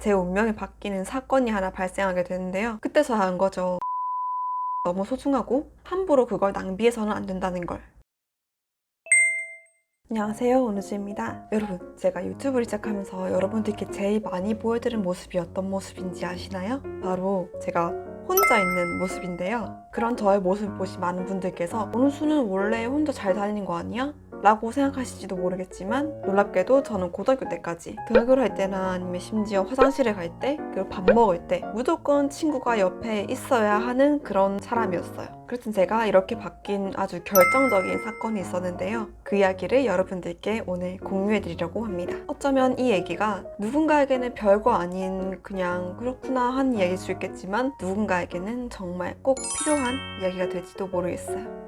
제 운명이 바뀌는 사건이 하나 발생하게 되는데요. 그때서야 한 거죠. 너무 소중하고 함부로 그걸 낭비해서는 안 된다는 걸. 안녕하세요, 오누지입니다. 여러분, 제가 유튜브를 시작하면서 여러분들께 제일 많이 보여드린 모습이 어떤 모습인지 아시나요? 바로 제가 혼자 있는 모습인데요. 그런 저의 모습을 보신 많은 분들께서 오누수는 원래 혼자 잘 다니는 거 아니야? 라고 생각하실지도 모르겠지만 놀랍게도 저는 고등학교 때까지 등하교를 할 때나 아니면 심지어 화장실에 갈 때 그리고 밥 먹을 때 무조건 친구가 옆에 있어야 하는 그런 사람이었어요. 그래서 제가 이렇게 바뀐 아주 결정적인 사건이 있었는데요. 그 이야기를 여러분들께 오늘 공유해드리려고 합니다. 어쩌면 이 얘기가 누군가에게는 별거 아닌 그냥 그렇구나 한 이야기일 수 있겠지만 누군가에게는 정말 꼭 필요한 이야기가 될지도 모르겠어요.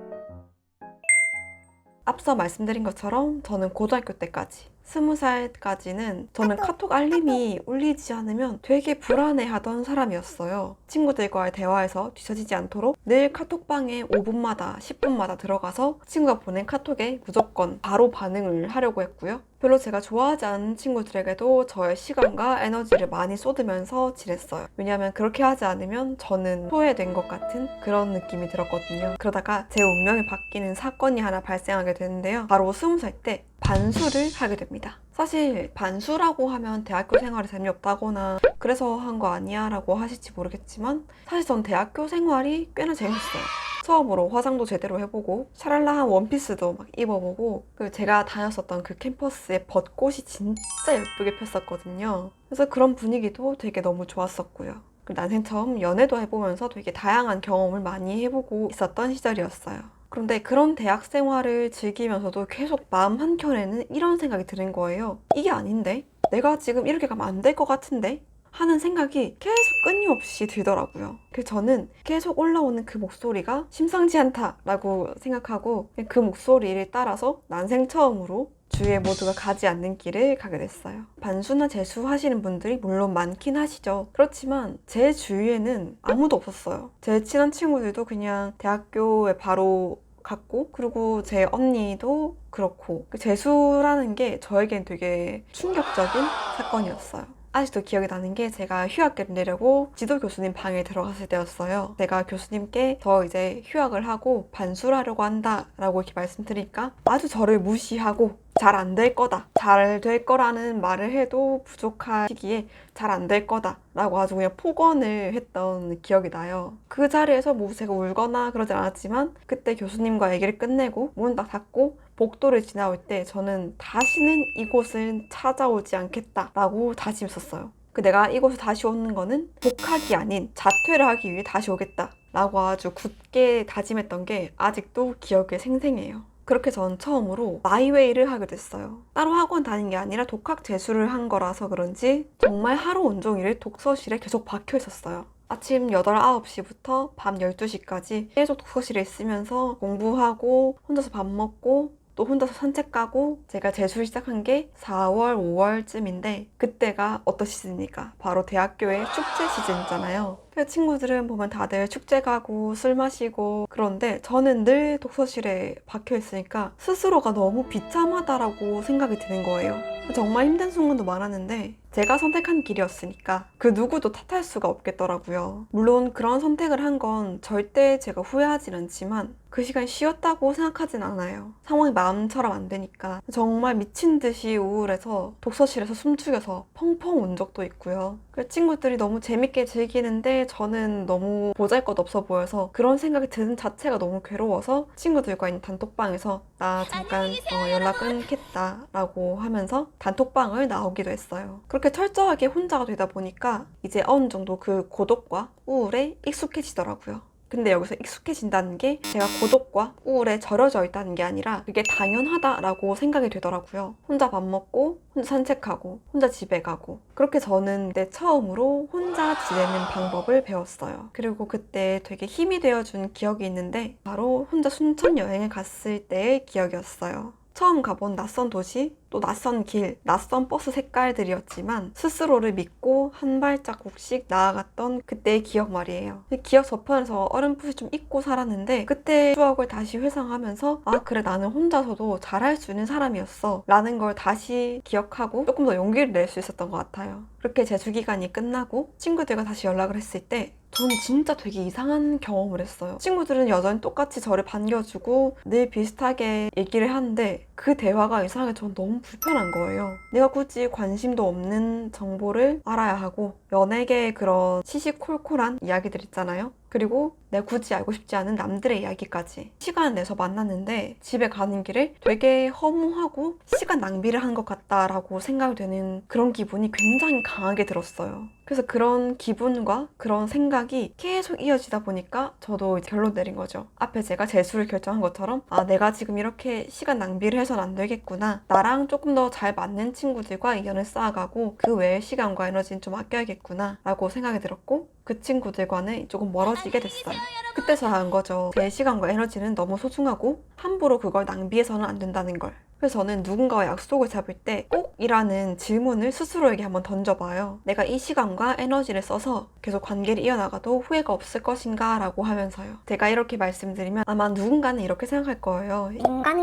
앞서 말씀드린 것처럼 저는 고등학교 때까지 20살까지는 저는 카톡 알림이 울리지 않으면 되게 불안해하던 사람이었어요. 친구들과의 대화에서 뒤처지지 않도록 늘 카톡방에 5분마다 10분마다 들어가서 친구가 보낸 카톡에 무조건 바로 반응을 하려고 했고요. 별로 제가 좋아하지 않는 친구들에게도 저의 시간과 에너지를 많이 쏟으면서 지냈어요. 왜냐하면 그렇게 하지 않으면 저는 소외된 것 같은 그런 느낌이 들었거든요. 그러다가 제 운명이 바뀌는 사건이 하나 발생하게 되는데요. 바로 20살 때 반수를 하게 됩니다. 사실 반수라고 하면 대학교 생활이 재미없다거나 그래서 한 거 아니야 라고 하실지 모르겠지만 사실 전 대학교 생활이 꽤나 재밌었어요. 처음으로 화장도 제대로 해보고 샤랄라한 원피스도 막 입어보고 그리고 제가 다녔었던 그 캠퍼스에 벚꽃이 진짜 예쁘게 폈었거든요. 그래서 그런 분위기도 되게 너무 좋았었고요. 난생 처음 연애도 해보면서 되게 다양한 경험을 많이 해보고 있었던 시절이었어요. 그런데 그런 대학 생활을 즐기면서도 계속 마음 한켠에는 이런 생각이 드는 거예요. 이게 아닌데? 내가 지금 이렇게 가면 안 될 것 같은데? 하는 생각이 계속 끊임없이 들더라고요. 그래서 저는 계속 올라오는 그 목소리가 심상치 않다라고 생각하고 그 목소리를 따라서 난생 처음으로 주위에 모두가 가지 않는 길을 가게 됐어요. 반수나 재수 하시는 분들이 물론 많긴 하시죠. 그렇지만 제 주위에는 아무도 없었어요. 제 친한 친구들도 그냥 대학교에 바로 갔고 그리고 제 언니도 그렇고 재수라는 게 저에겐 되게 충격적인 사건이었어요. 아직도 기억이 나는 게 제가 휴학기를 내려고 지도 교수님 방에 들어갔을 때였어요. 제가 교수님께 저 이제 휴학을 하고 반수를 하려고 한다 라고 이렇게 말씀드리니까 아주 저를 무시하고 잘 안 될 거다. 잘 될 거라는 말을 해도 부족한 시기에 잘 안 될 거다 라고 아주 그냥 폭언을 했던 기억이 나요. 그 자리에서 뭐 제가 울거나 그러진 않았지만 그때 교수님과 얘기를 끝내고 문 딱 닫고 복도를 지나올 때 저는 다시는 이곳을 찾아오지 않겠다 라고 다짐했었어요. 내가 이곳에 다시 오는 거는 복학이 아닌 자퇴를 하기 위해 다시 오겠다 라고 아주 굳게 다짐했던 게 아직도 기억에 생생해요. 그렇게 전 처음으로 마이웨이를 하게 됐어요. 따로 학원 다닌 게 아니라 독학 재수를 한 거라서 그런지 정말 하루 온종일 독서실에 계속 박혀 있었어요. 아침 8, 9시부터 밤 12시까지 계속 독서실에 있으면서 공부하고 혼자서 밥 먹고 또 혼자서 산책 가고 제가 재수를 시작한 게 4월, 5월쯤인데 그때가 어떤 시즌입니까? 바로 대학교의 축제 시즌이잖아요. 친구들은 보면 다들 축제 가고 술 마시고 그런데 저는 늘 독서실에 박혀 있으니까 스스로가 너무 비참하다라고 생각이 드는 거예요. 정말 힘든 순간도 많았는데 제가 선택한 길이었으니까 그 누구도 탓할 수가 없겠더라고요. 물론 그런 선택을 한 건 절대 제가 후회하진 않지만 그 시간 쉬었다고 생각하진 않아요. 상황이 마음처럼 안 되니까 정말 미친 듯이 우울해서 독서실에서 숨죽여서 펑펑 운 적도 있고요. 친구들이 너무 재밌게 즐기는데 저는 너무 보잘것없어 보여서 그런 생각이 드는 자체가 너무 괴로워서 친구들과 있는 단톡방에서 나 잠깐 연락 끊겠다 라고 하면서 단톡방을 나오기도 했어요. 그렇게 철저하게 혼자가 되다 보니까 이제 어느 정도 그 고독과 우울에 익숙해지더라고요. 근데 여기서 익숙해진다는 게 제가 고독과 우울에 절여져 있다는 게 아니라 그게 당연하다라고 생각이 되더라고요. 혼자 밥 먹고 혼자 산책하고 혼자 집에 가고 그렇게 저는 그때 처음으로 혼자 지내는 방법을 배웠어요. 그리고 그때 되게 힘이 되어준 기억이 있는데 바로 혼자 순천 여행을 갔을 때의 기억이었어요. 처음 가본 낯선 도시, 또 낯선 길, 낯선 버스 색깔들이었지만 스스로를 믿고 한 발자국씩 나아갔던 그때의 기억 말이에요. 기억 저편에서 어렴풋이 좀 잊고 살았는데 그때 추억을 다시 회상하면서 아 그래 나는 혼자서도 잘할 수 있는 사람이었어 라는 걸 다시 기억하고 조금 더 용기를 낼 수 있었던 것 같아요. 그렇게 재수 기간이 끝나고 친구들과 다시 연락을 했을 때 저는 진짜 되게 이상한 경험을 했어요. 친구들은 여전히 똑같이 저를 반겨주고 늘 비슷하게 얘기를 하는데 그 대화가 이상하게 저는 너무 불편한 거예요. 내가 굳이 관심도 없는 정보를 알아야 하고 연예계의 그런 시시콜콜한 이야기들 있잖아요. 그리고 내가 굳이 알고 싶지 않은 남들의 이야기까지 시간을 내서 만났는데 집에 가는 길에 되게 허무하고 시간 낭비를 한 것 같다라고 생각이 되는 그런 기분이 굉장히 강하게 들었어요. 그래서 그런 기분과 그런 생각이 계속 이어지다 보니까 저도 이제 결론 내린 거죠. 앞에 제가 재수를 결정한 것처럼 아 내가 지금 이렇게 시간 낭비를 해서는 안 되겠구나. 나랑 조금 더 잘 맞는 친구들과 인연을 쌓아가고 그 외의 시간과 에너지는 좀 아껴야겠구나 라고 생각이 들었고 그 친구들과는 조금 멀어지게 됐어요. 그때 저 안 거죠. 제 시간과 에너지는 너무 소중하고 함부로 그걸 낭비해서는 안 된다는 걸. 그래서 저는 누군가와 약속을 잡을 때 꼭이라는 질문을 스스로에게 한번 던져봐요. 내가 이 시간과 에너지를 써서 계속 관계를 이어나가도 후회가 없을 것인가 라고 하면서요. 제가 이렇게 말씀드리면 아마 누군가는 이렇게 생각할 거예요.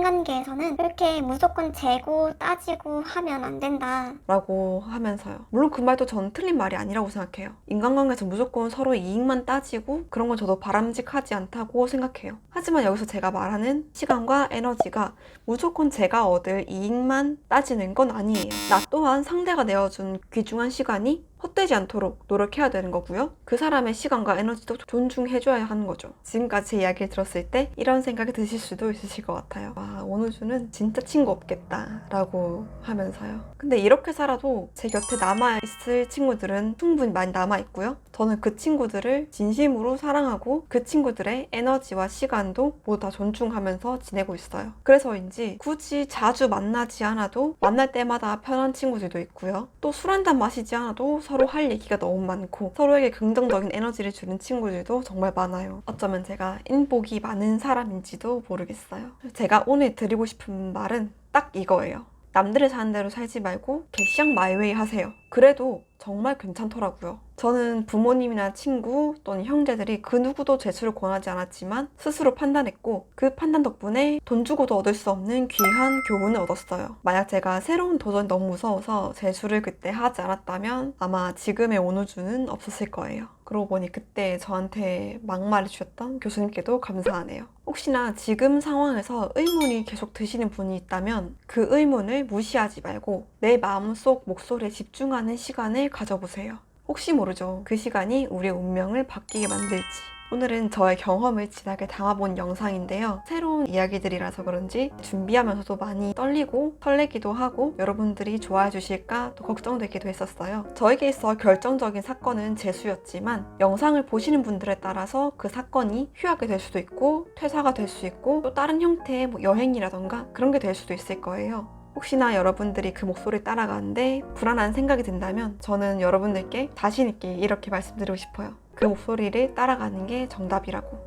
인간관계에서는 그렇게 무조건 재고 따지고 하면 안 된다 라고 하면서요. 물론 그 말도 저는 틀린 말이 아니라고 생각해요. 인간관계에서 무조건 서로 이익만 따지고 그런 건 저도 바람직하지 않다고 생각해요. 하지만 여기서 제가 말하는 시간과 에너지가 무조건 제가 얻을 이익만 따지는 건 아니에요. 나 또한 상대가 내어준 귀중한 시간이 헛되지 않도록 노력해야 되는 거고요. 그 사람의 시간과 에너지도 존중해줘야 하는 거죠. 지금까지 제 이야기를 들었을 때 이런 생각이 드실 수도 있으실 것 같아요. 와, 원우주는 진짜 친구 없겠다 라고 하면서요. 근데 이렇게 살아도 제 곁에 남아있을 친구들은 충분히 많이 남아있고요. 저는 그 친구들을 진심으로 사랑하고 그 친구들의 에너지와 시간도 모두 다 존중하면서 지내고 있어요. 그래서인지 굳이 자주 만나지 않아도 만날 때마다 편한 친구들도 있고요. 또 술 한잔 마시지 않아도 서로 할 얘기가 너무 많고 서로에게 긍정적인 에너지를 주는 친구들도 정말 많아요. 어쩌면 제가 인복이 많은 사람인지도 모르겠어요. 제가 오늘 드리고 싶은 말은 딱 이거예요. 남들이 사는 대로 살지 말고 개시양 마이웨이 하세요. 그래도 정말 괜찮더라고요. 저는 부모님이나 친구 또는 형제들이 그 누구도 재수를 권하지 않았지만 스스로 판단했고 그 판단 덕분에 돈 주고도 얻을 수 없는 귀한 교훈을 얻었어요. 만약 제가 새로운 도전이 너무 무서워서 재수를 그때 하지 않았다면 아마 지금의 원우주는 없었을 거예요. 그러고 보니 그때 저한테 막말을 주셨던 교수님께도 감사하네요. 혹시나 지금 상황에서 의문이 계속 드시는 분이 있다면 그 의문을 무시하지 말고 내 마음속 목소리에 집중하는 시간을 가져보세요. 혹시 모르죠. 그 시간이 우리의 운명을 바뀌게 만들지. 오늘은 저의 경험을 진하게 담아본 영상인데요. 새로운 이야기들이라서 그런지 준비하면서도 많이 떨리고 설레기도 하고 여러분들이 좋아해 주실까 또 걱정되기도 했었어요. 저에게 있어 결정적인 사건은 재수였지만 영상을 보시는 분들에 따라서 그 사건이 휴학이 될 수도 있고 퇴사가 될 수 있고 또 다른 형태의 여행이라던가 그런 게 될 수도 있을 거예요. 혹시나 여러분들이 그 목소리를 따라가는데 불안한 생각이 든다면 저는 여러분들께 자신 있게 이렇게 말씀드리고 싶어요. 그 목소리를 따라가는 게 정답이라고.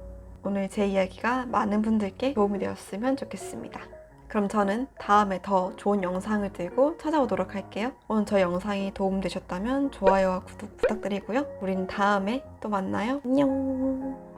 오늘 제 이야기가 많은 분들께 도움이 되었으면 좋겠습니다. 그럼 저는 다음에 더 좋은 영상을 들고 찾아오도록 할게요. 오늘 저 영상이 도움되셨다면 좋아요와 구독 부탁드리고요. 우린 다음에 또 만나요. 안녕.